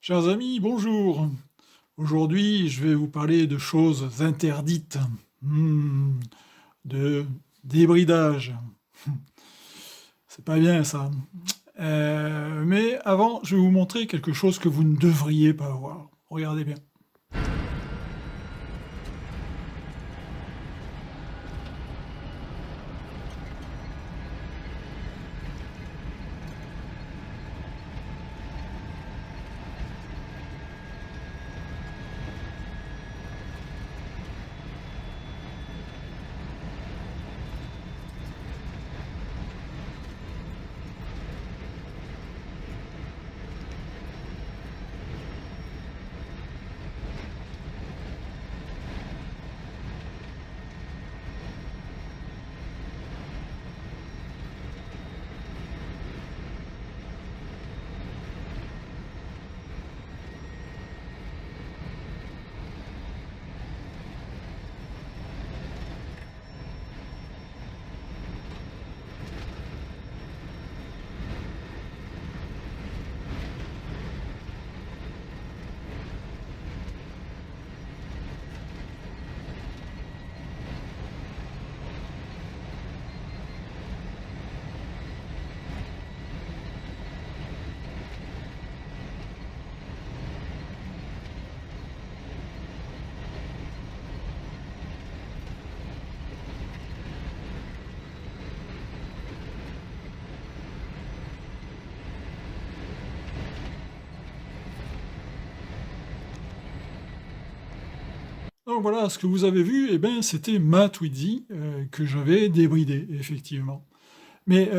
Chers amis, bonjour. Aujourd'hui, je vais vous parler de choses interdites, Hmm, de débridage. C'est pas bien ça. Mais avant, je vais vous montrer quelque chose que vous ne devriez pas voir. Regardez bien. Donc voilà, ce que vous avez vu, eh ben, c'était ma Twizy que j'avais débridée, effectivement. Mais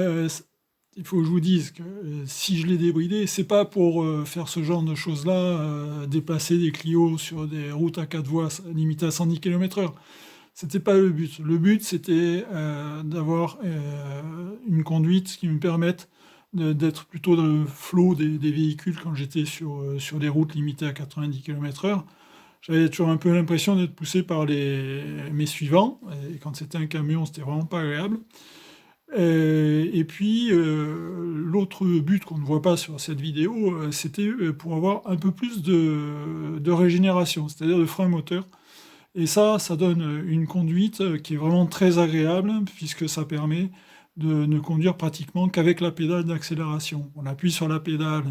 il faut que je vous dise que si je l'ai débridé, c'est pas pour faire ce genre de choses-là, déplacer des Clio sur des routes à 4 voies limitées à 110 km/h. C'était pas le but. Le but, c'était d'avoir une conduite qui me permette d'être plutôt dans le flot des véhicules quand j'étais sur des routes limitées à 90 km/h. J'avais toujours un peu l'impression d'être poussé par mes suivants, et quand c'était un camion, c'était vraiment pas agréable. Et puis, l'autre but qu'on ne voit pas sur cette vidéo, c'était pour avoir un peu plus de régénération, c'est-à-dire de frein moteur. Et ça donne une conduite qui est vraiment très agréable, puisque ça permet de ne conduire pratiquement qu'avec la pédale d'accélération. On appuie sur la pédale,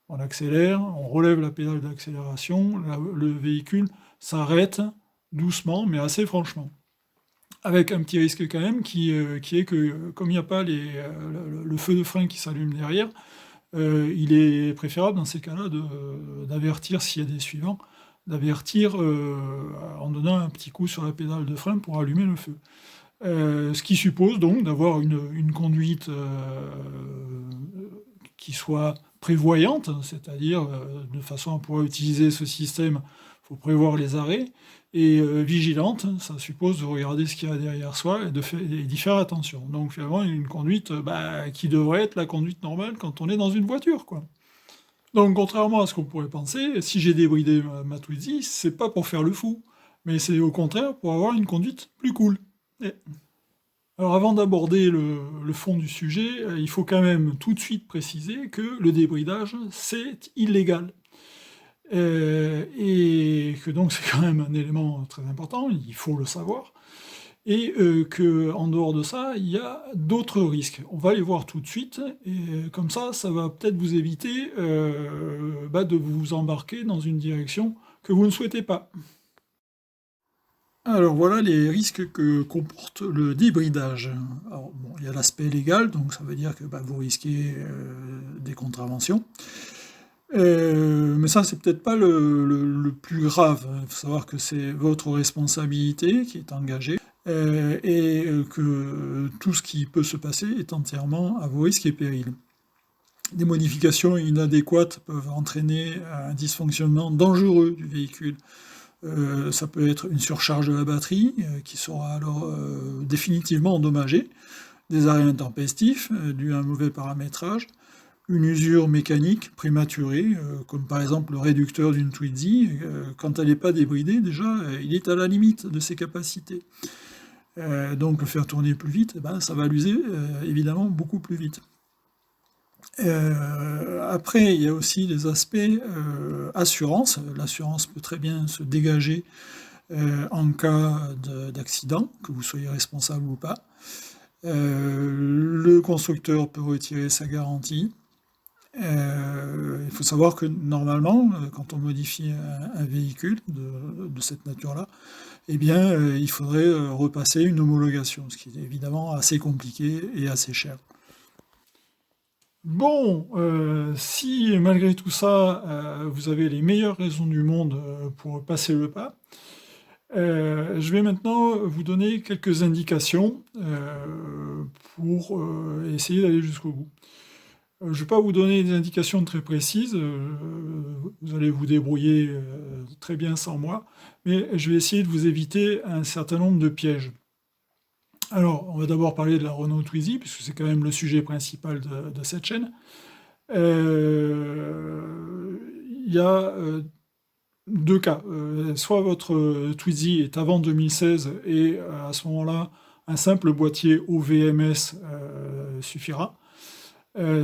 on accélère, on relève la pédale d'accélération, le véhicule s'arrête doucement, mais assez franchement. Avec un petit risque quand même, qui est que comme il n'y a pas le feu de frein qui s'allume derrière, il est préférable dans ces cas-là d'avertir s'il y a des suivants, d'avertir en donnant un petit coup sur la pédale de frein pour allumer le feu. Ce qui suppose donc d'avoir une conduite qui soit prévoyante, c'est-à-dire de façon à pouvoir utiliser ce système, il faut prévoir les arrêts, et vigilante, ça suppose de regarder ce qu'il y a derrière soi et d'y faire attention. Donc finalement, une conduite qui devrait être la conduite normale quand on est dans une voiture, quoi. Donc contrairement à ce qu'on pourrait penser, si j'ai débridé ma Twizy, c'est pas pour faire le fou, mais c'est au contraire pour avoir une conduite plus cool. Et alors avant d'aborder le fond du sujet, il faut quand même tout de suite préciser que le débridage, c'est illégal. Et que donc c'est quand même un élément très important, il faut le savoir. Et qu'en dehors de ça, il y a d'autres risques. On va les voir tout de suite, et comme ça va peut-être vous éviter de vous embarquer dans une direction que vous ne souhaitez pas. Alors voilà les risques que comporte le débridage. Alors, bon, il y a l'aspect légal, donc ça veut dire que vous risquez des contraventions. Mais ça, c'est peut-être pas le plus grave. Il faut savoir que c'est votre responsabilité qui est engagée et que tout ce qui peut se passer est entièrement à vos risques et périls. Des modifications inadéquates peuvent entraîner un dysfonctionnement dangereux du véhicule. Ça peut être une surcharge de la batterie qui sera alors définitivement endommagée, des arrêts intempestifs dus à un mauvais paramétrage, une usure mécanique prématurée, comme par exemple le réducteur d'une Twizy, quand elle n'est pas débridée, déjà, il est à la limite de ses capacités. Donc le faire tourner plus vite, ça va l'user évidemment beaucoup plus vite. Après, il y a aussi les aspects assurance. L'assurance peut très bien se dégager en cas d'accident, que vous soyez responsable ou pas. Le constructeur peut retirer sa garantie. Il faut savoir que normalement, quand on modifie un véhicule de cette nature-là, eh bien, il faudrait repasser une homologation, ce qui est évidemment assez compliqué et assez cher. Bon, si malgré tout ça, vous avez les meilleures raisons du monde pour passer le pas, je vais maintenant vous donner quelques indications pour essayer d'aller jusqu'au bout. Je ne vais pas vous donner des indications très précises, vous allez vous débrouiller très bien sans moi, mais je vais essayer de vous éviter un certain nombre de pièges. Alors, on va d'abord parler de la Renault Twizy, puisque c'est quand même le sujet principal de cette chaîne. Il y a deux cas. Soit votre Twizy est avant 2016 et à ce moment-là, un simple boîtier OVMS suffira.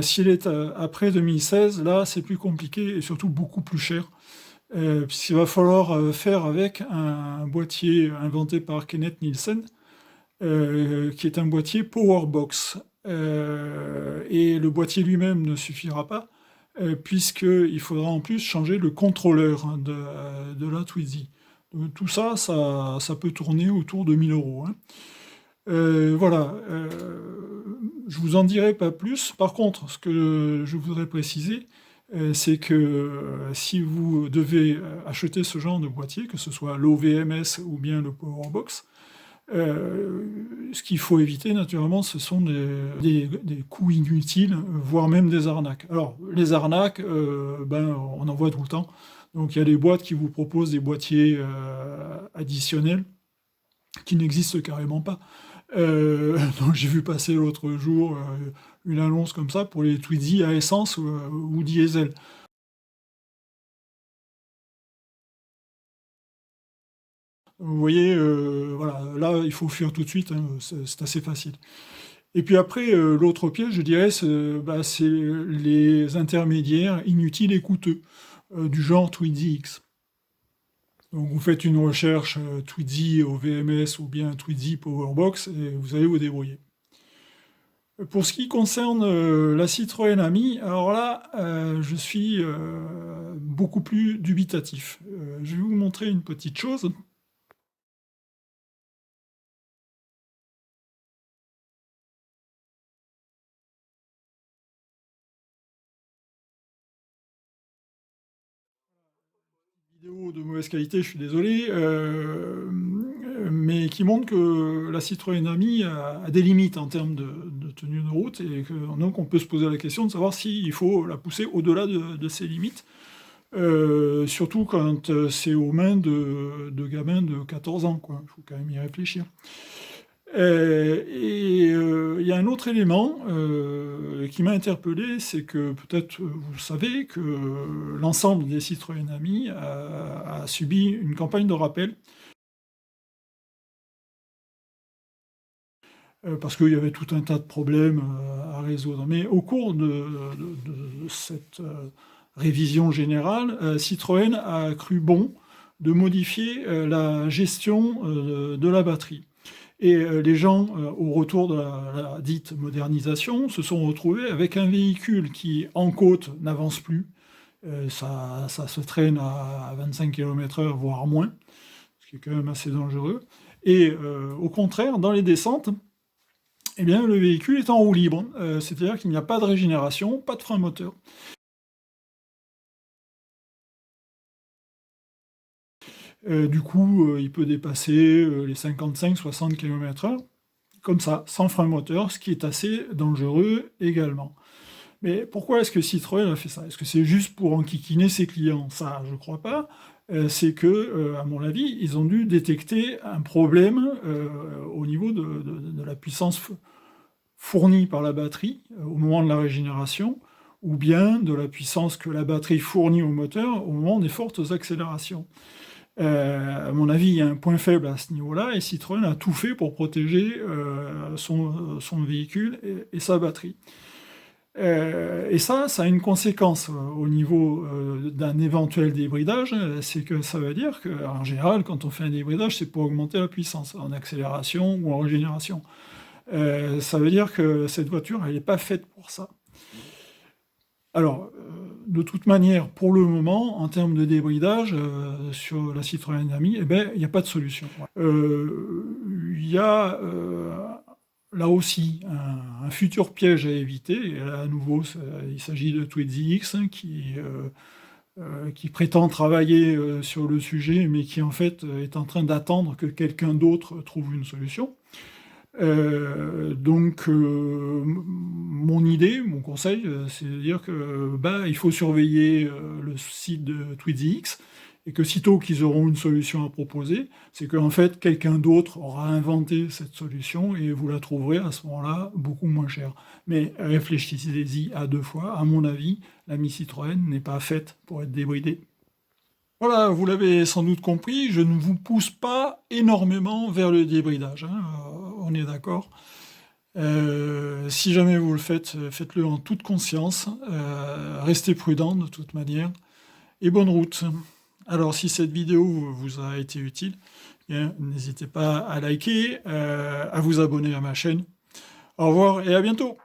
S'il est après 2016, là, c'est plus compliqué et surtout beaucoup plus cher, puisqu'il va falloir faire avec un boîtier inventé par Kenneth Nielsen, qui est un boîtier Powerbox. Et le boîtier lui-même ne suffira pas, puisqu'il faudra en plus changer le contrôleur de la Twizy. Donc, tout ça, ça peut tourner autour de 1000 euros. Hein. Voilà, je vous en dirai pas plus. Par contre, ce que je voudrais préciser, c'est que si vous devez acheter ce genre de boîtier, que ce soit l'OVMS ou bien le Powerbox, ce qu'il faut éviter naturellement, ce sont des coûts inutiles, voire même des arnaques. Alors, les arnaques, on en voit tout le temps. Donc, il y a des boîtes qui vous proposent des boîtiers additionnels qui n'existent carrément pas. Donc j'ai vu passer l'autre jour une annonce comme ça pour les Twizy à essence ou diesel. Vous voyez, voilà, là il faut fuir tout de suite, hein, c'est assez facile. Et puis après, l'autre piège, je dirais, c'est les intermédiaires inutiles et coûteux, du genre Twizy X. Donc vous faites une recherche Twizy au VMS ou bien Twizy Powerbox et vous allez vous débrouiller. Pour ce qui concerne la Citroën Ami, alors là, je suis beaucoup plus dubitatif. Je vais vous montrer une petite chose. Vidéo de mauvaise qualité, je suis désolé, mais qui montre que la Citroën Ami a des limites en termes de tenue de route et que donc on peut se poser la question de savoir s'il faut la pousser au-delà de ses limites. Surtout quand c'est aux mains de gamins de 14 ans, quoi. Il faut quand même y réfléchir. Il y a un autre élément qui m'a interpellé, c'est que peut-être vous le savez que l'ensemble des Citroën Ami a subi une campagne de rappel parce qu'il y avait tout un tas de problèmes à résoudre. Mais au cours de cette révision générale, Citroën a cru bon de modifier la gestion de la batterie. Et les gens, au retour de la dite modernisation, se sont retrouvés avec un véhicule qui, en côte, n'avance plus. Ça se traîne à 25 km/h, voire moins, ce qui est quand même assez dangereux. Et au contraire, dans les descentes, eh bien, le véhicule est en roue libre. C'est-à-dire qu'il n'y a pas de régénération, pas de frein moteur. Du coup, il peut dépasser les 55-60 km/h, comme ça, sans frein moteur, ce qui est assez dangereux également. Mais pourquoi est-ce que Citroën a fait ça? Est-ce que c'est juste pour enquiquiner ses clients? Ça, je ne crois pas. C'est que, à mon avis, ils ont dû détecter un problème au niveau de la puissance fournie par la batterie au moment de la régénération, ou bien de la puissance que la batterie fournit au moteur au moment des fortes accélérations. À mon avis, il y a un point faible à ce niveau-là, et Citroën a tout fait pour protéger son véhicule et sa batterie. Et ça a une conséquence au niveau d'un éventuel débridage, c'est que ça veut dire qu'en général, quand on fait un débridage, c'est pour augmenter la puissance, en accélération ou en régénération. Ça veut dire que cette voiture, elle n'est pas faite pour ça. Alors, de toute manière, pour le moment, en termes de débridage, sur la Citroën Ami, eh ben, il n'y a pas de solution. Il y a là aussi un futur piège à éviter. Et là, à nouveau, il s'agit de Twizy X hein, qui prétend travailler sur le sujet, mais qui en fait est en train d'attendre que quelqu'un d'autre trouve une solution. Donc, mon idée, mon conseil, c'est de dire que il faut surveiller le site de TweetzyX et que sitôt qu'ils auront une solution à proposer, c'est qu'en fait, quelqu'un d'autre aura inventé cette solution et vous la trouverez à ce moment-là beaucoup moins chère. Mais réfléchissez-y à deux fois. À mon avis, la Mi Citroën n'est pas faite pour être débridée. Voilà, vous l'avez sans doute compris, je ne vous pousse pas énormément vers le débridage, hein, on est d'accord. Si jamais vous le faites, faites-le en toute conscience, restez prudent de toute manière, et bonne route. Alors si cette vidéo vous a été utile, eh bien, n'hésitez pas à liker, à vous abonner à ma chaîne. Au revoir et à bientôt.